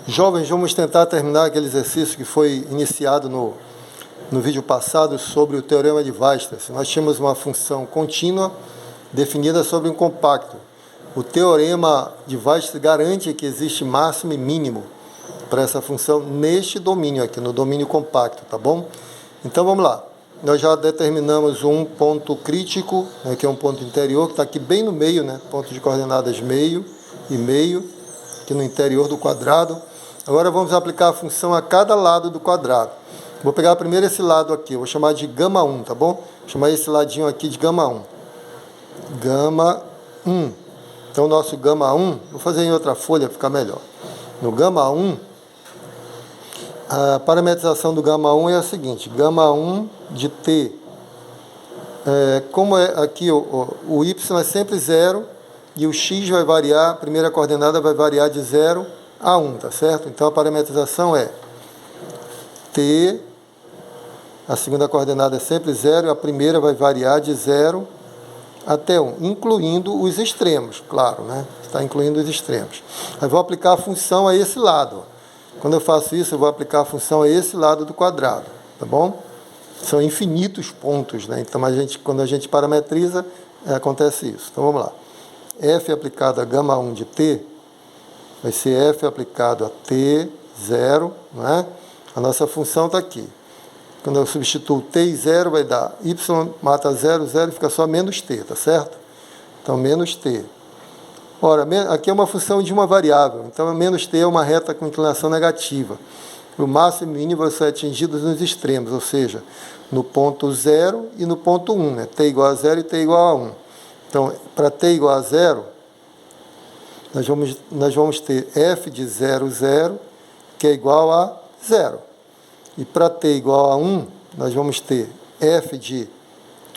Jovens, vamos tentar terminar aquele exercício que foi iniciado no vídeo passado sobre o Teorema de Weierstrass. Nós tínhamos uma função contínua definida sobre um compacto. O Teorema de Weierstrass garante que existe máximo e mínimo para essa função neste domínio aqui, no domínio compacto, tá bom? Então vamos lá. Nós já determinamos um ponto crítico, né, que é um ponto interior, que está aqui bem no meio, né, ponto de coordenadas meio e meio, aqui no interior do quadrado. Agora vamos aplicar a função a cada lado do quadrado. Vou pegar primeiro esse lado aqui, eu vou chamar de gama 1, tá bom? Vou chamar esse ladinho aqui de gama 1. Gama 1. Então o nosso gama 1, vou fazer em outra folha para ficar melhor. No gama 1, a parametrização do gama 1 é a seguinte, gama 1 de t, como é aqui o y é sempre 0 e o x vai variar, a primeira coordenada vai variar de 0 a 1, tá certo? Então a parametrização é t, a segunda coordenada é sempre 0 e a primeira vai variar de 0 até 1, incluindo os extremos, claro, né? Está incluindo os extremos. Aí vou aplicar a função a esse lado. Quando eu faço isso, eu vou aplicar a função a esse lado do quadrado, tá bom? São infinitos pontos, né? Então, quando a gente parametriza, acontece isso. Então, vamos lá. F aplicado a gama 1 de t, vai ser F aplicado a t, 0, né? A nossa função está aqui. Quando eu substituo t e 0, vai dar y mata 0, 0 e fica só menos t, tá certo? Então, menos t. Ora, aqui é uma função de uma variável, então menos t é uma reta com inclinação negativa. O máximo e o mínimo vão ser atingidos nos extremos, ou seja, no ponto 0 e no ponto 1, né? T igual a 0 e t igual a 1. Então, para t igual a 0, nós vamos ter f de 0, 0, que é igual a 0. E para t igual a 1, nós vamos ter f de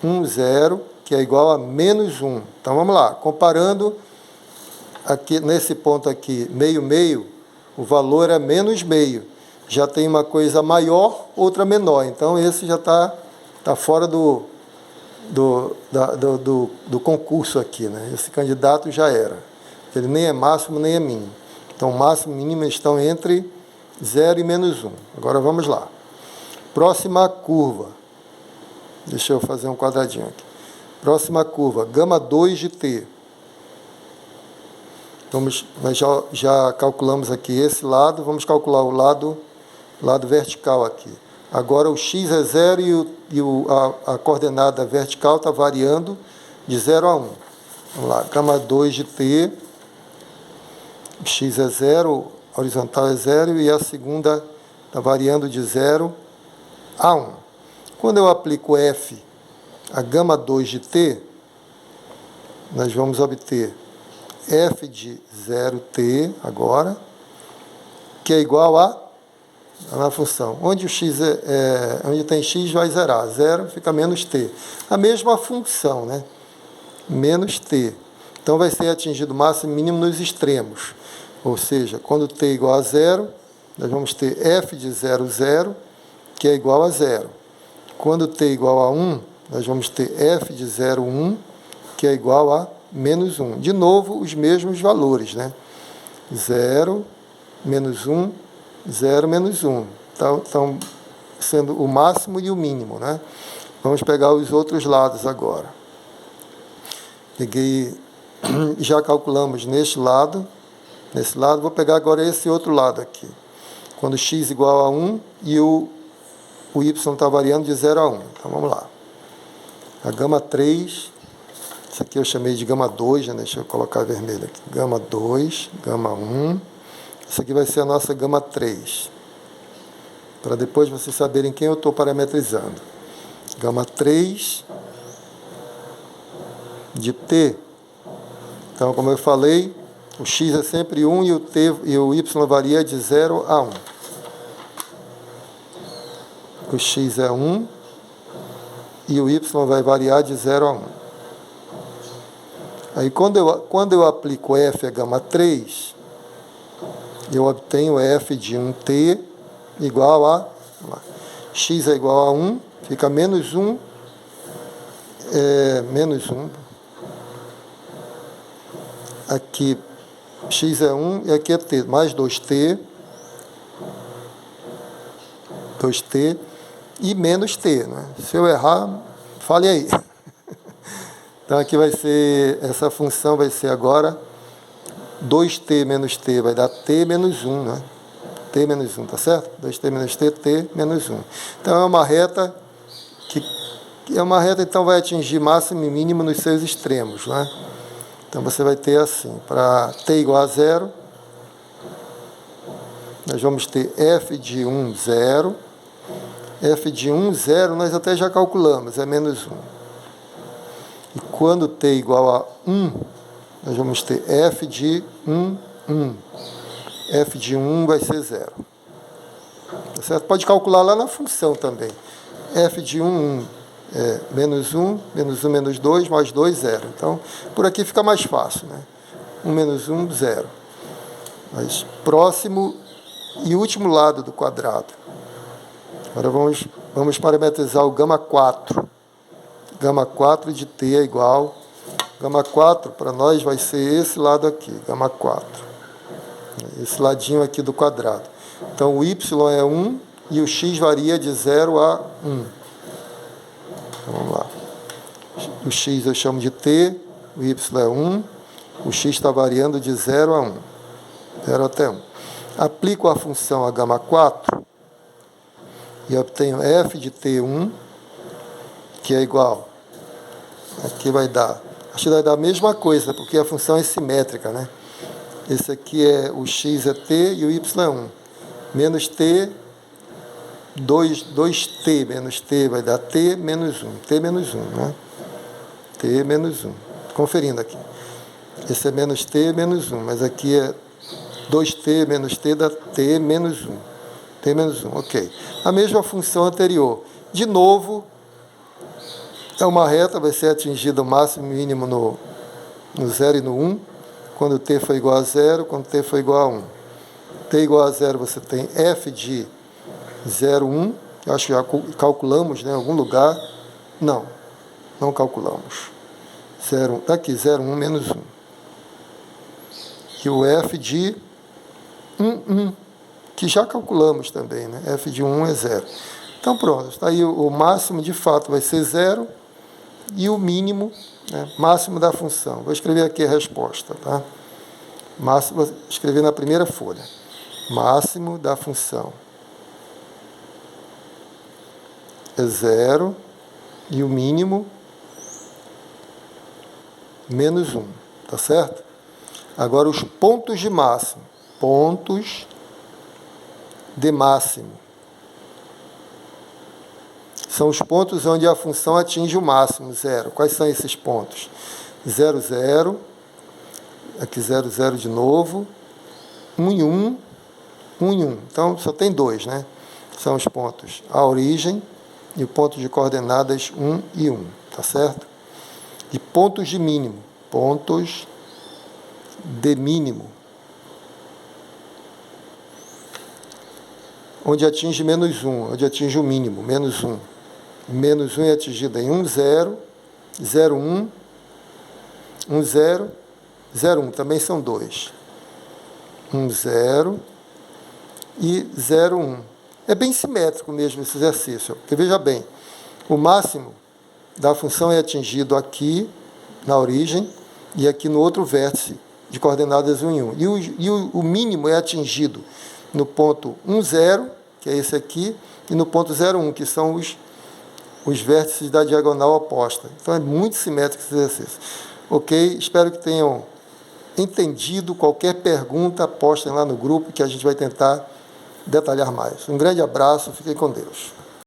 1, 0, que é igual a menos 1. Então, vamos lá, comparando aqui, nesse ponto aqui, meio, meio, o valor é menos meio. Já tem uma coisa maior, outra menor. Então, esse já está fora do concurso aqui, né? Esse candidato já era. Ele nem é máximo, nem é mínimo. Então, máximo e mínimo estão entre 0 e menos 1. Agora, vamos lá. Próxima curva. Deixa eu fazer um quadradinho aqui. Próxima curva, gama 2 de t. Nós já calculamos aqui esse lado, vamos calcular o lado vertical aqui. Agora o x é 0 e a coordenada vertical está variando de 0 a 1. Vamos lá, gama 2 de t, x é 0, a horizontal é 0 e a segunda está variando de 0 a 1. Quando eu aplico f a gama 2 de t, nós vamos obter f de 0t agora, que é igual na função. Onde o x onde tem x vai zerar, 0 fica menos t. A mesma função, né? Menos t. Então vai ser atingido o máximo e mínimo nos extremos. Ou seja, quando t é igual a 0, nós vamos ter f de 0, 0, que é igual a 0. Quando t é igual a 1, nós vamos ter f de 0, 1, que é igual a menos 1. De novo, os mesmos valores, né? 0, menos 1, 0, menos 1. Estão sendo o máximo e o mínimo, né? Vamos pegar os outros lados agora. Já calculamos neste lado, vou pegar agora esse outro lado aqui. Quando x igual a 1 e o y está variando de 0 a 1. Então, vamos lá. A gama 3, isso aqui eu chamei de gama 2, né? Deixa eu colocar vermelho aqui. Gama 2, gama 1. Isso aqui vai ser a nossa gama 3. Para depois vocês saberem quem eu estou parametrizando. Gama 3 de t. Então, como eu falei, o x é sempre 1 e o y varia de 0 a 1. O x é 1 e o y vai variar de 0 a 1. Aí, quando eu aplico f a gama 3, eu obtenho f de 1t igual a... x é igual a 1, fica menos 1, menos 1. Aqui x é 1 e aqui é t, mais 2t 2t e menos t, né? Se eu errar, fale aí. Então aqui vai ser, essa função vai ser agora 2t menos t, vai dar t menos 1, né? T menos 1, tá certo? 2t menos t menos 1. Então é uma reta então vai atingir máximo e mínimo nos seus extremos, né? Então você vai ter assim, para t igual a 0, nós vamos ter f de 1, 0. F de 1, 0, nós até já calculamos, é menos 1. E quando t igual a 1, nós vamos ter f de 1, 1. F de 1 vai ser 0. Tá certo? Pode calcular lá na função também. F de 1, 1 é menos 1, menos 1, menos 2, mais 2, 0. Então, por aqui fica mais fácil, né? 1 menos 1, 0. Mas próximo e último lado do quadrado. Agora vamos parametrizar o gama 4. Gama 4 de t é igual. Gama 4 para nós vai ser esse lado aqui, gama 4. Esse ladinho aqui do quadrado. Então o y é 1 e o x varia de 0 a 1. Então, vamos lá. O x eu chamo de t, o y é 1, o x está variando de 0 a 1. 0 até 1. Aplico a função a gama 4 e obtenho f de t1, que é igual. Aqui vai dar. Acho que vai dar a mesma coisa, porque a função é simétrica, né? Esse aqui é o x é t e o y é 1. Menos t, 2t menos t vai dar t menos 1. T menos 1, né? T menos 1. Conferindo aqui. Esse é menos t menos 1, mas aqui é 2t menos t dá t menos 1. T menos 1, ok. A mesma função anterior. De novo, é uma reta, vai ser atingida o máximo e mínimo no 0 e no 1, quando t for igual a 0, quando t for igual a 1. T igual a 0, você tem f de 0, 1. Eu acho que já calculamos, né, em algum lugar. Não calculamos. 0, tá aqui, 0, 1 menos 1. E o f de 1, 1, que já calculamos também, né? F de 1 é 0. Então pronto, está aí o máximo de fato vai ser 0 e o mínimo, né, máximo da função. Vou escrever aqui a resposta, tá? Máximo, vou escrever na primeira folha. Máximo da função é 0 e o mínimo menos 1, tá certo? Agora os pontos de máximo. Pontos de máximo. São os pontos onde a função atinge o máximo, 0. Quais são esses pontos? 0, 0. Aqui 0, 0 de novo. 1 e 1. 1 e 1. Então, só tem 2, né? São os pontos a origem e o ponto de coordenadas 1 e 1. Tá certo? E pontos de mínimo. Pontos de mínimo. Onde atinge menos 1. Onde atinge o mínimo, menos 1. Menos 1 é atingido em 1, 0, 0, 1, 1, 0, 0, 1. Também são 2. 1, 0 e 0, 1. É bem simétrico mesmo esse exercício. Porque veja bem, o máximo da função é atingido aqui, na origem, e aqui no outro vértice de coordenadas 1 e 1. E o mínimo é atingido no ponto 1, 0, que é esse aqui, e no ponto 0, 1, que são os vértices da diagonal oposta. Então é muito simétrico esse exercício. Ok? Espero que tenham entendido. Qualquer pergunta, postem lá no grupo que a gente vai tentar detalhar mais. Um grande abraço, fiquem com Deus.